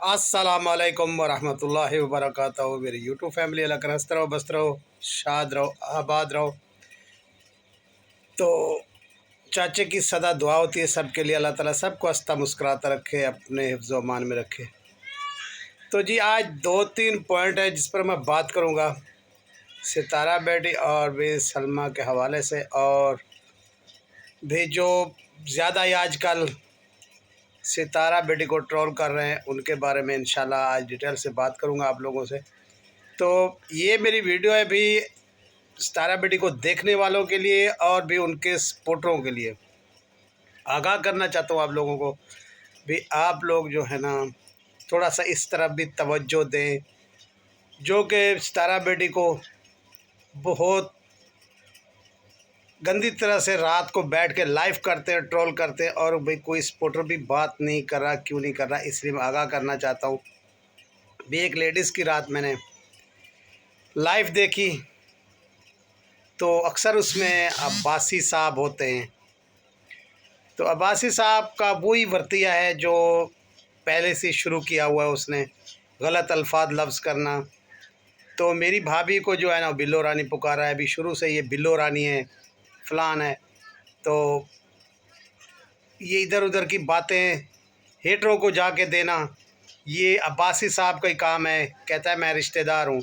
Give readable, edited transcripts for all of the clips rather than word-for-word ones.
अस्सलामुअलैकुम वरहमतुल्लाहि वबरकातुहू। मेरी यूट्यूब फैमिली, अल्लाह का हंसते रहो, बसते रहो, शाद रहो, आबाद रहो। तो चाचे की सदा दुआ होती है सबके लिए, अल्लाह ताला सबको हंसता मुस्कुराता रखे, अपने हिफ्ज़ व अमान में रखे। तो जी आज दो तीन पॉइंट है जिस पर मैं बात करूँगा, सितारा बेटी और भी सलमा के हवाले से, और भी जो ज़्यादा ही आजकल सितारा बेटी को ट्रोल कर रहे हैं उनके बारे में इंशाल्लाह आज डिटेल से बात करूंगा आप लोगों से। तो ये मेरी वीडियो है भी सितारा बेटी को देखने वालों के लिए और भी उनके सपोर्टरों के लिए। आगाह करना चाहता हूँ आप लोगों को भी, आप लोग जो है ना थोड़ा सा इस तरफ भी तवज्जो दें, जो कि सितारा बेटी को बहुत गंदी तरह से रात को बैठ के लाइव करते हैं, ट्रोल करते हैं, और भाई कोई सपोर्टर भी बात नहीं कर रहा, क्यों नहीं कर रहा, इसलिए मैं आगाह करना चाहता हूँ भी। एक लेडीज़ की रात मैंने लाइव देखी तो अक्सर उसमें अब्बासी साहब होते हैं। तो अब्बासी साहब का वही वर्तिया है जो पहले से शुरू किया हुआ है उसने, गलत अल्फाज लफ्ज़ करना। तो मेरी भाभी को जो है ना बिल्लो रानी पुकारा है, अभी शुरू से ये बिल्लो रानी है, फलान है। तो ये इधर उधर की बातें हेटरों को जाके देना, ये अब्बासी साहब का ही काम है। कहता है मैं रिश्तेदार हूँ,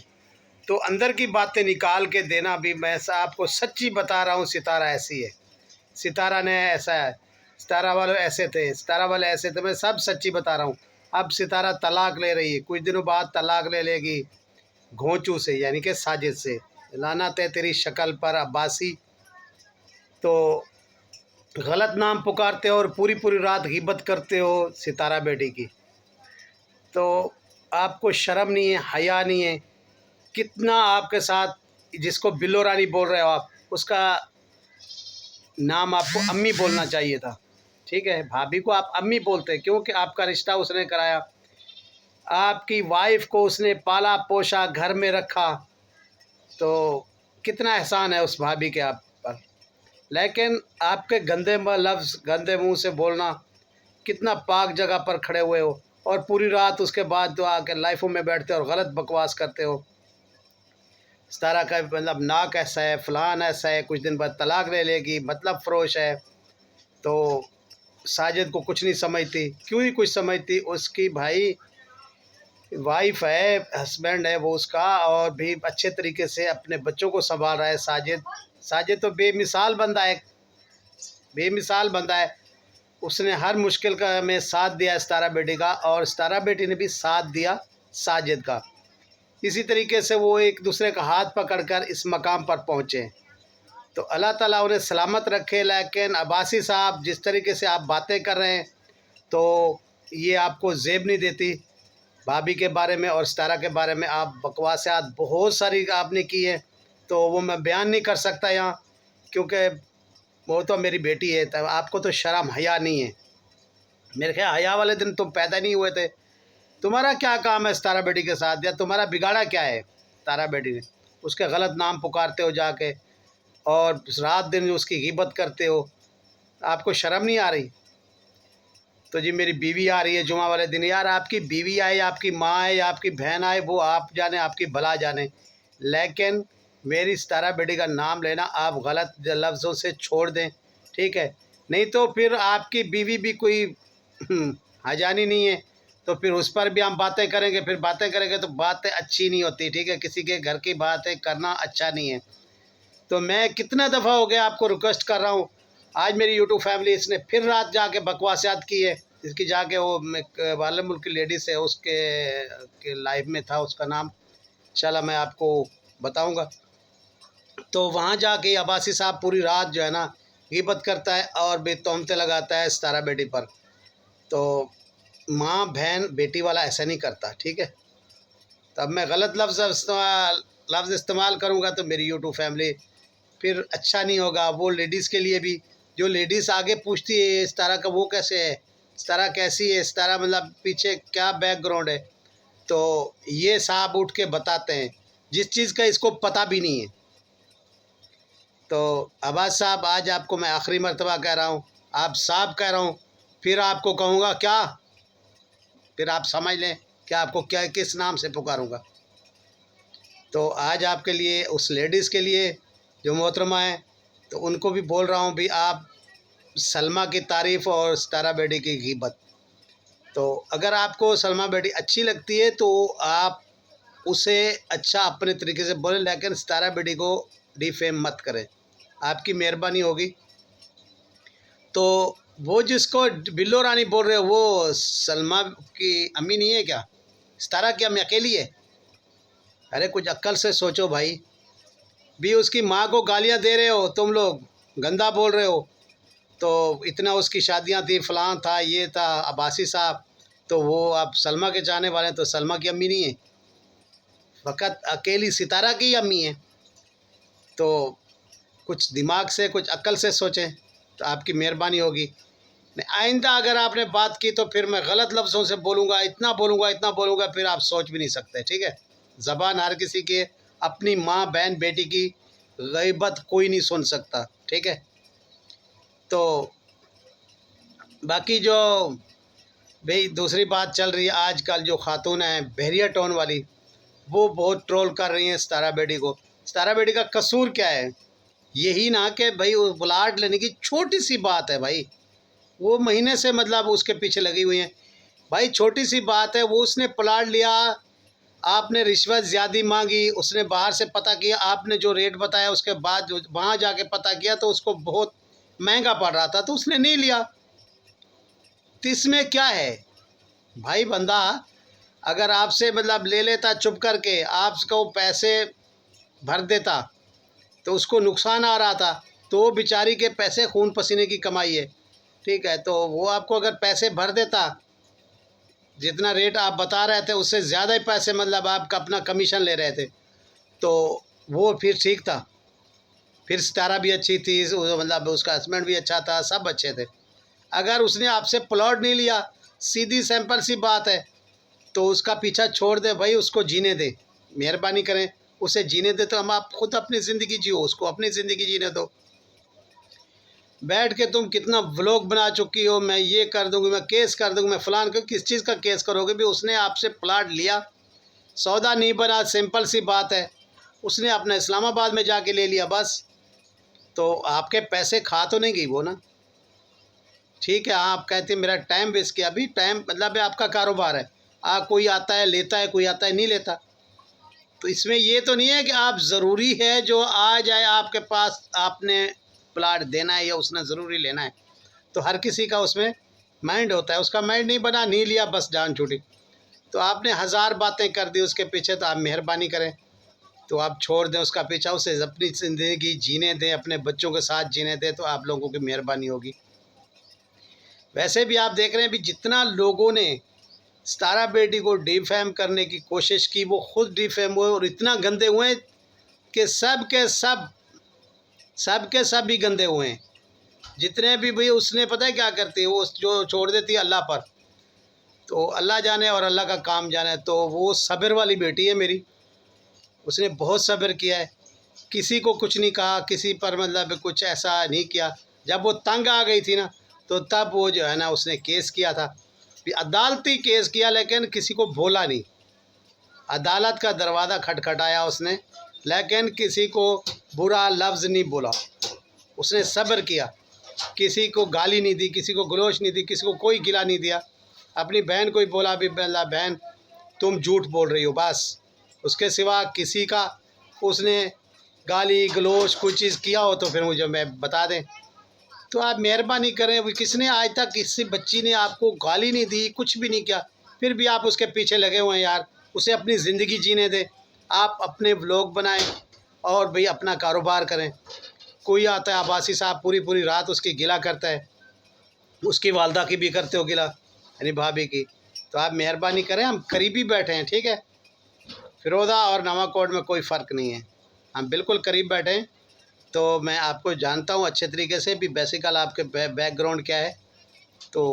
तो अंदर की बातें निकाल के देना। भी मैं आपको सच्ची बता रहा हूँ, सितारा ऐसी है, सितारा ने ऐसा है, सितारा वाले ऐसे थे, सितारा वाले ऐसे थे, मैं सब सच्ची बता रहा हूँ। अब सितारा तलाक ले रही है, कुछ दिनों बाद तलाक ले लेगी घोंचू से, यानी कि साजिद से। लानत है तेरी शक्ल पर अब्बासी। तो गलत नाम पुकारते हो और पूरी पूरी रात गिबत करते हो सितारा बेटी की, तो आपको शर्म नहीं है, हया नहीं है? कितना आपके साथ, जिसको बिल्लो रानी बोल रहे हो आप, उसका नाम आपको अम्मी बोलना चाहिए था। ठीक है, भाभी को आप अम्मी बोलते हैं क्योंकि आपका रिश्ता उसने कराया, आपकी वाइफ को उसने पाला पोसा, घर में रखा। तो कितना एहसान है उस भाभी के आप पर। लेकिन आपके गंदे लफ्ज़, गंदे मुंह से बोलना, कितना पाक जगह पर खड़े हुए हो और पूरी रात उसके बाद तो आके लाइफों में बैठते हो और गलत बकवास करते हो। सितारा का मतलब नाक ऐसा है, फ़लान ऐसा है, कुछ दिन बाद तलाक ले लेगी, मतलब फ़रोश है। तो साजिद को कुछ नहीं समझती, क्यों ही कुछ समझती, उसकी भाई वाइफ है, हस्बैंड है वो उसका, और भी अच्छे तरीके से अपने बच्चों को संभाल रहा है साजिद। साजिद तो बेमिसाल बंदा है, बेमिसाल बंदा है। उसने हर मुश्किल का में साथ दिया सितारा बेटी का, और सितारा बेटी ने भी साथ दिया साजिद का। इसी तरीके से वो एक दूसरे का हाथ पकड़कर इस मकाम पर पहुँचे। तो अल्लाह ताला उन्हें सलामत रखे। लेकिन अब्बासी साहब, जिस तरीके से आप बातें कर रहे हैं, तो ये आपको ज़ेब नहीं देती। भाभी के बारे में और सितारा के बारे में आप बकवासात बहुत सारी आपने की है, तो वो मैं बयान नहीं कर सकता यहाँ, क्योंकि वो तो मेरी बेटी है। तब आपको तो शर्म हया नहीं है। मेरे ख्याल हया वाले दिन तुम पैदा नहीं हुए थे। तुम्हारा क्या काम है सितारा बेटी के साथ, या तुम्हारा बिगाड़ा क्या है सितारा बेटी ने? उसके गलत नाम पुकारते हो जाके और रात दिन उसकी गिबत करते हो, आपको शर्म नहीं आ रही? तो जी मेरी बीवी आ रही है जुमा वाले दिन। यार आपकी बीवी आए, आपकी माँ आए, या आपकी बहन आए, वो आप जाने, आपकी भला जाने, लेकिन मेरी सितारा बेटी का नाम लेना आप गलत लफ्ज़ों से छोड़ दें, ठीक है? नहीं तो फिर आपकी बीवी भी कोई हजानी नहीं है, तो फिर उस पर भी हम बातें करेंगे। फिर बातें करेंगे तो बातें अच्छी नहीं होती, ठीक है? किसी के घर की बातें करना अच्छा नहीं है। तो मैं कितना दफ़ा हो गया आपको रिक्वेस्ट कर रहा हूँ। आज मेरी यूट्यूब फैमिली, इसने फिर रात जाके बकवासियात की है। इसकी जाके वो वाले मुल्क की लेडीज़ है, उसके के लाइव में था, उसका नाम इंशाल्लाह मैं आपको बताऊंगा। तो वहाँ जाके अब्बासी साहब पूरी रात जो है ना गिबत करता है और भी तोहमतें लगाता है सितारा बेटी पर। तो माँ बहन बेटी वाला ऐसा नहीं करता, ठीक है? तब मैं गलत लफ्ज़ इस्तेमाल करूँगा तो मेरी यूट्यूब फैमिली फिर अच्छा नहीं होगा। वो लेडीज़ के लिए भी, जो लेडीज़ आगे पूछती है सितारा का वो कैसे है, सितारा कैसी है, सितारा मतलब पीछे क्या बैकग्राउंड है, तो ये साहब उठ के बताते हैं जिस चीज़ का इसको पता भी नहीं है। तो अब्बास साहब, आज आपको मैं आखिरी मर्तबा कह रहा हूँ, आप साहब कह रहा हूँ, फिर आपको कहूँगा क्या, फिर आप समझ लें। क्या आपको क्या किस नाम से पुकारूंगा। तो आज आपके लिए, उस लेडीज़ के लिए जो मोहतरमा है, तो उनको भी बोल रहा हूँ भी आप सलमा की तारीफ़ और सितारा बेटी की ग़ीबत। तो अगर आपको सलमा बेटी अच्छी लगती है तो आप उसे अच्छा अपने तरीके से बोलें, लेकिन सितारा बेटी को डिफेम मत करें, आपकी मेहरबानी होगी। तो वो जिसको बिल्लो रानी बोल रहे हो वो सलमा की अम्मी नहीं है क्या? सितारा की अम्मी अकेली है? अरे कुछ अक्ल से सोचो भाई। भी उसकी माँ को गालियाँ दे रहे हो तुम लोग, गंदा बोल रहे हो। तो इतना उसकी शादियाँ थी, फ़लाँ था, ये था, अब्बासी साहब, तो वो आप सलमा के चाहने वाले हैं, तो सलमा की अम्मी नहीं है, फ़कत अकेली सितारा की अम्मी है। तो कुछ दिमाग से, कुछ अक्ल से सोचें तो आपकी मेहरबानी होगी। नहीं, आइंदा अगर आपने बात की तो फिर मैं गलत लफ्ज़ों से बोलूँगा, इतना बोलूँगा, इतना बोलूँगा, फिर आप सोच भी नहीं सकते, ठीक है। ज़बान हर किसी की, अपनी माँ बहन बेटी की गीबत कोई नहीं सुन सकता, ठीक है। तो बाकी जो भाई दूसरी बात चल रही है, आजकल जो खातून है बहरिया टोन वाली, वो बहुत ट्रोल कर रही हैं सितारा बेटी को। सितारा बेटी का कसूर क्या है? यही ना कि भाई वो प्लाट लेने की छोटी सी बात है भाई, वो महीने से मतलब उसके पीछे लगी हुई हैं भाई। छोटी सी बात है, वो उसने प्लाट लिया, आपने रिश्वत ज़्यादा मांगी, उसने बाहर से पता किया, आपने जो रेट बताया उसके बाद वहाँ जाके पता किया तो उसको बहुत महंगा पड़ रहा था, तो उसने नहीं लिया। तो इसमें क्या है भाई? बंदा अगर आपसे मतलब ले लेता चुप करके, आपको पैसे भर देता, तो उसको नुकसान आ रहा था, तो वो बेचारी के पैसे खून पसीने की कमाई है, ठीक है। तो वो आपको अगर पैसे भर देता, जितना रेट आप बता रहे थे उससे ज़्यादा ही पैसे मतलब आपका अपना कमीशन ले रहे थे, तो वो फिर ठीक था, फिर सितारा भी अच्छी थी, मतलब उसका हस्बैंड भी अच्छा था, सब अच्छे थे। अगर उसने आपसे प्लॉट नहीं लिया, सीधी सिंपल सी बात है, तो उसका पीछा छोड़ दे भाई, उसको जीने दे, मेहरबानी करें उसे जीने दे। तो हम आप खुद अपनी ज़िंदगी जियो, उसको अपनी ज़िंदगी जीने दो। बैठ के तुम कितना व्लॉग बना चुकी हो, मैं ये कर दूँगी, मैं केस कर दूँगी, मैं फ़लान कर, किस चीज़ का केस करोगे भी? उसने आपसे प्लाट लिया, सौदा नहीं बना, सिंपल सी बात है, उसने अपना इस्लामाबाद में जाके ले लिया बस। तो आपके पैसे खा तो नहीं गई वो ना, ठीक है। आप कहते हैं मेरा टाइम वेस्ट किया, अभी टाइम मतलब है आपका कारोबार है, कोई आता है लेता है, कोई आता है नहीं लेता। तो इसमें ये तो नहीं है कि आप ज़रूरी है जो आ जाए आपके पास आपने प्लाट देना है या उसने ज़रूरी लेना है। तो हर किसी का उसमें माइंड होता है, उसका माइंड नहीं बना, नहीं लिया, बस जान छूटी। तो आपने हज़ार बातें कर दी उसके पीछे, तो आप मेहरबानी करें तो आप छोड़ दें उसका पीछा, उसे अपनी ज़िंदगी जीने दें, अपने बच्चों के साथ जीने दें, तो आप लोगों की मेहरबानी होगी। वैसे भी आप देख रहे हैं भी जितना लोगों ने सितारा बेटी को डिफेम करने की कोशिश की, वो खुद डिफेम हुए और इतना गंदे हुए कि सब के सब भी गंदे हुए हैं। जितने भी भाई उसने पता है क्या करती है, वो जो छोड़ देती है अल्लाह पर, तो अल्लाह जाने और अल्लाह का काम जाने। तो वो सब्र वाली बेटी है मेरी, उसने बहुत सब्र किया है, किसी को कुछ नहीं कहा, किसी पर मतलब कुछ ऐसा नहीं किया। जब वो तंग आ गई थी ना, तो तब वो जो है ना उसने केस किया था, अदालती केस किया, लेकिन किसी को बोला नहीं। अदालत का दरवाज़ा खटखटाया उसने, लेकिन किसी को बुरा लफ्ज़ नहीं बोला, उसने सब्र किया, किसी को गाली नहीं दी, किसी को गलोच नहीं दी, किसी को कोई गिला नहीं दिया। अपनी बहन को ही बोला भी बहन तुम झूठ बोल रही हो, बस। उसके सिवा किसी का उसने गाली गलोच कोई चीज़ किया हो तो फिर मुझे मैं बता दें। तो आप मेहरबानी करें, किसने आज तक किसी बच्ची ने आपको गाली नहीं दी, कुछ भी नहीं किया, फिर भी आप उसके पीछे लगे हुए हैं यार। उसे अपनी ज़िंदगी जीने दें, आप अपने व्लॉग बनाएं और भाई अपना कारोबार करें। कोई आता है अब्बासी साहब, पूरी पूरी रात उसकी गिला करता है, उसकी वालदा की भी करते हो गिला, यानी भाभी की। तो आप मेहरबानी करें, हम करीबी बैठे हैं, ठीक है। फिरोज़ा और नवाकोट में कोई फ़र्क नहीं है, हम बिल्कुल करीब बैठे हैं। तो मैं आपको जानता हूँ अच्छे तरीके से भी, बेसिकल आपके बैकग्राउंड क्या है। तो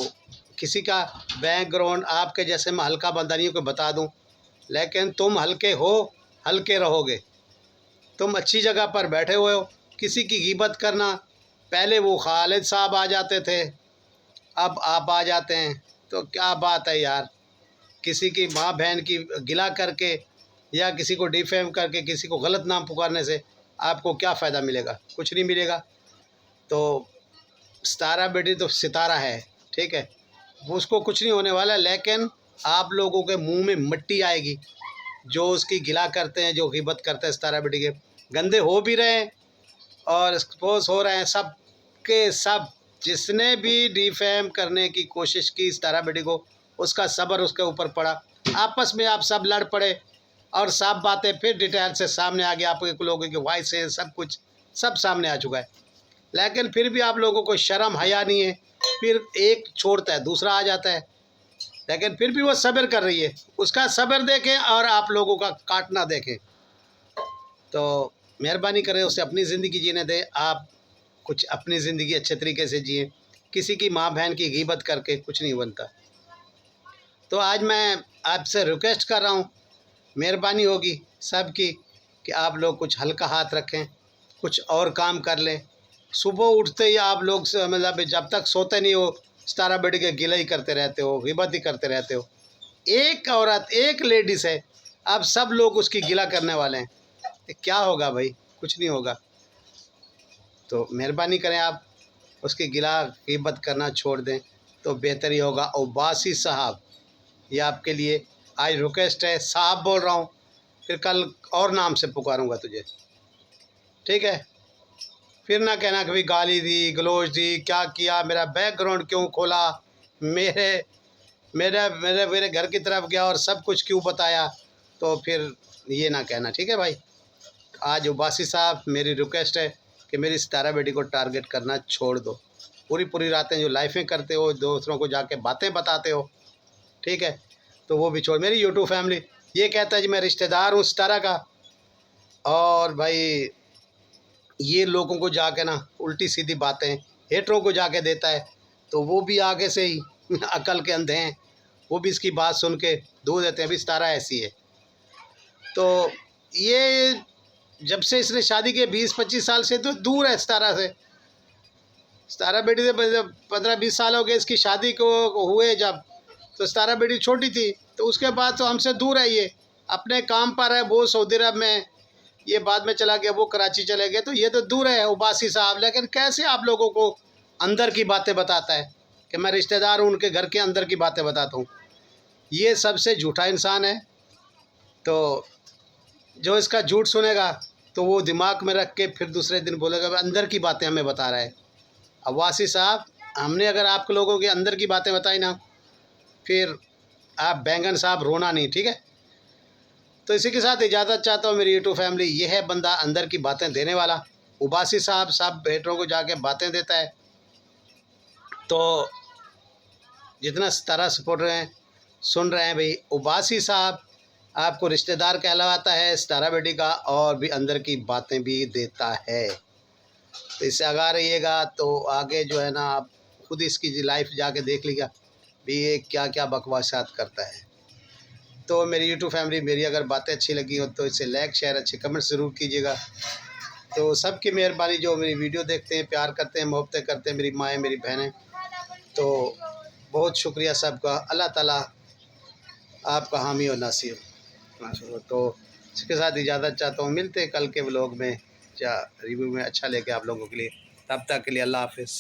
किसी का बैकग्राउंड आपके जैसे मैं हल्का बंदा नहीं को बता दूँ, लेकिन तुम हल्के हो, हल्के रहोगे। तुम अच्छी जगह पर बैठे हुए हो, किसी की ग़ीबत करना, पहले वो खालिद साहब आ जाते थे, अब आप आ जाते हैं, तो क्या बात है यार। किसी की माँ बहन की गिला करके या किसी को डिफेम करके किसी को गलत नाम पुकारने से आपको क्या फ़ायदा मिलेगा? कुछ नहीं मिलेगा। तो सितारा बेटी तो सितारा है, ठीक है, उसको कुछ नहीं होने वाला, लेकिन आप लोगों के मुंह में मिट्टी आएगी जो उसकी गिला करते हैं, जो ग़ीबत करते हैं सितारा बेटी के। गंदे हो भी रहे हैं और एक्सपोज हो रहे हैं, सब के सब। जिसने भी डिफेम करने की कोशिश की सितारा बेटी को, उसका सब्र उसके ऊपर पड़ा। आपस में आप सब लड़ पड़े और सब बातें फिर डिटेल से सामने आ गया, आपके लोगों की वॉइस है, सब कुछ सब सामने आ चुका है। लेकिन फिर भी आप लोगों को शर्म हया नहीं है। फिर एक छोड़ता है दूसरा आ जाता है, लेकिन फिर भी वो सब्र कर रही है। उसका सब्र देखें और आप लोगों का काटना देखें। तो मेहरबानी करें, उसे अपनी ज़िंदगी जीने दें। आप कुछ अपनी ज़िंदगी अच्छे तरीके से जिए। किसी की माँ बहन की ग़ीबत करके कुछ नहीं बनता। तो आज मैं आपसे रिक्वेस्ट कर रहा हूँ, मेहरबानी होगी सब की कि आप लोग कुछ हल्का हाथ रखें, कुछ और काम कर लें। सुबह उठते ही आप लोग से मतलब जब तक सोते नहीं हो, सितारा बेटी के गिला ही करते रहते हो, ग़ीबत ही करते रहते हो। एक औरत, एक लेडीज़ है, अब सब लोग उसकी गिला करने वाले हैं। क्या होगा भाई? कुछ नहीं होगा। तो मेहरबानी करें, आप उसकी गिला ग़ीबत करना छोड़ दें तो बेहतर ही होगा। और बासी साहब, ये आपके लिए आज रिक्वेस्ट है, साहब बोल रहा हूँ, फिर कल और नाम से पुकारूंगा तुझे, ठीक है? फिर ना कहना कि भाई गाली दी, गलौज दी, क्या किया, मेरा बैकग्राउंड क्यों खोला, मेरे मेरे मेरे मेरे घर की तरफ गया और सब कुछ क्यों बताया, तो फिर ये ना कहना, ठीक है भाई? आज उबासी साहब, मेरी रिक्वेस्ट है कि मेरी सितारा बेटी को टारगेट करना छोड़ दो। पूरी पूरी रातें जो लाइफें करते हो, दूसरों को जाके बातें बताते हो, ठीक है, तो वो भी छोड़। मेरी यूट्यूब फैमिली ये कहता है जी मैं रिश्तेदार हूँ सितारा का, और भाई ये लोगों को जाके ना उल्टी सीधी बातें हेटरों को जाके देता है, तो वो भी आगे से ही अकल के अंधे हैं, वो भी इसकी बात सुन के दूर देते हैं। अभी सितारा ऐसी है। तो ये जब से इसने शादी के 20-25 साल से तो दूर है सितारा से। सितारा बेटी से 15-20 साल हो गए इसकी शादी को हुए जब, तो सितारा बेटी छोटी थी, तो उसके बाद तो हमसे दूर है। ये अपने काम पर है, वो सऊदी अरब में, ये बाद में चला गया, वो कराची चले गए, तो ये तो दूर है उबासी साहब। लेकिन कैसे आप लोगों को अंदर की बातें बताता है कि मैं रिश्तेदार हूँ, उनके घर के अंदर की बातें बताता हूँ। ये सबसे झूठा इंसान है। तो जो इसका झूठ सुनेगा तो वो दिमाग में रख के फिर दूसरे दिन बोलेगा अंदर की बातें हमें बता रहा है। अब वासी साहब, हमने अगर आप लोगों के अंदर की बातें बताई ना, फिर आप बैंगन साहब रोना नहीं, ठीक है? तो इसी के साथ इजाज़त चाहता हूँ मेरी यूट्यूब फैमिली। ये है बंदा अंदर की बातें देने वाला, उबासी साहब। सब बेटों को जाके बातें देता है। तो जितना सितारा सपोर्ट रहे हैं, सुन रहे हैं भाई, उबासी साहब आपको रिश्तेदार कहलाता है सितारा बेटी का, और भी अंदर की बातें भी देता है। तो इससे आगा रहिएगा, तो आगे जो है ना आप खुद इसकी लाइफ जाके देख लीजिए भी ये क्या क्या बकवासात करता है। तो मेरी यूट्यूब फैमिली, मेरी अगर बातें अच्छी लगी हो तो इसे लाइक शेयर अच्छे कमेंट ज़रूर कीजिएगा। तो सबकी मेहरबानी, जो मेरी वीडियो देखते हैं, प्यार करते हैं, मोहब्बतें करते हैं, मेरी माएँ, मेरी बहनें, तो बहुत शुक्रिया सबका। अल्लाह ताला आपका हामी और नासिर। तो इसके साथ इजाज़त चाहता हूँ। मिलते हैं कल के व्लॉग में या रिव्यू में अच्छा लेके आप लोगों के लिए। तब तक के लिए अल्लाह हाफ़िज़।